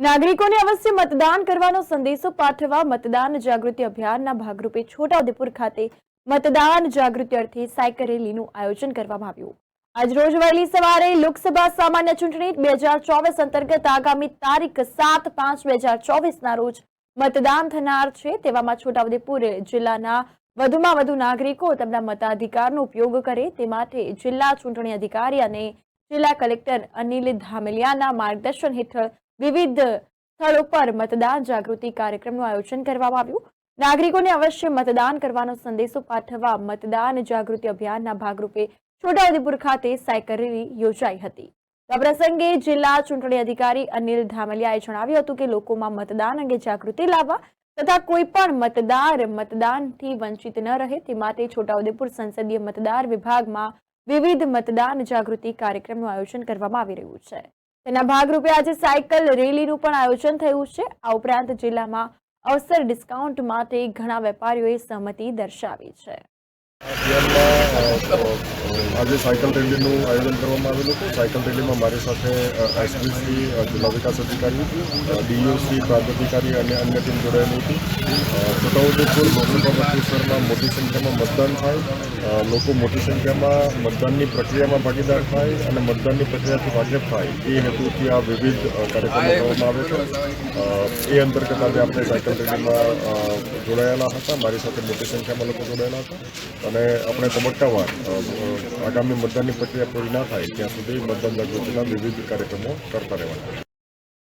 નાગરિકોને અવશ્ય મતદાન કરવાનો સંદેશો પાઠવવા મતદાન જાગૃતિ અભિયાનના ભાગરૂપે છોટાઉદેપુર ખાતે મતદાન જાગૃતિ અર્થે સાયકલ રેલીનું આયોજન કરવામાં આવ્યું। આજરોજ વહેલી સવારે લોકસભા સામાન્ય ચૂંટણી 2024 અંતર્ગત આગામી તારીખ 7/5/2024ના રોજ મતદાન થનાર છે। તેવામાં છોટાઉદેપુર જિલ્લાના વધુમાં વધુ નાગરિકો તેમના મતાધિકારનો ઉપયોગ કરે તે માટે જિલ્લા ચૂંટણી અધિકારી અને જિલ્લા કલેક્ટર અનિલ ધામેલિયાના માર્ગદર્શન હેઠળ વિવિધ સ્થળો પર મતદાન જાગૃતિ કાર્યક્રમનું આયોજન કરવામાં આવ્યું। નાગરિકોને અવશ્ય મતદાન કરવાનો સંદેશો પાઠવવા મતદાન જાગૃતિ અભિયાનના ભાગરૂપે છોટાઉદેપુર ખાતે સાયકલ રેલી યોજાઈ હતી। આ પ્રસંગે જિલ્લા ચૂંટણી અધિકારી અનિલ ધામેલિયાએ જણાવ્યું હતું કે લોકોમાં મતદાન અંગે જાગૃતિ લાવવા તથા કોઈ પણ મતદાર મતદાનથી વંચિત ન રહે તે માટે છોટાઉદેપુર સંસદીય મતદાર વિભાગમાં વિવિધ મતદાન જાગૃતિ કાર્યક્રમનું આયોજન કરવામાં આવી રહ્યું છે। તેના ભાગરૂપે આજે સાયકલ રેલીનું પણ આયોજન થયું છે। આ ઉપરાંત જિલ્લામાં અવસર ડિસ્કાઉન્ટ માટે ઘણા વેપારીઓએ સહમતિ દર્શાવી છે। આજે સાયકલ રેલીનું આયોજન કરવામાં આવેલું હતું। સાયકલ રેલીમાં મારી સાથે એસડીસી જિલ્લા વિકાસ અધિકારી, ડીઓસી પ્રાંત અધિકારી અને અન્ય ટીમ જોડાયેલી હતી। છોટાઉદેપુર લોકસભા મતવિસ્તારમાં મોટી સંખ્યામાં મતદાન થાય, લોકો મોટી સંખ્યામાં મતદાનની પ્રક્રિયામાં ભાગીદાર થાય અને મતદાનની પ્રક્રિયાથી વાકેફ થાય એ હેતુથી આ વિવિધ કાર્યક્રમો કરવામાં આવે છે। એ અંતર્ગત આજે આપણે સાયકલ રેલીમાં જોડાયેલા હતા। મારી સાથે મોટી સંખ્યામાં લોકો જોડાયેલા હતા અને આપણે તબક્કાવાર આગામી મતદાનની પ્રક્રિયા પૂરી ના થાય ત્યાં સુધી મતદાન જાગૃતિના વિવિધ કાર્યક્રમો કરતા રહેવાના।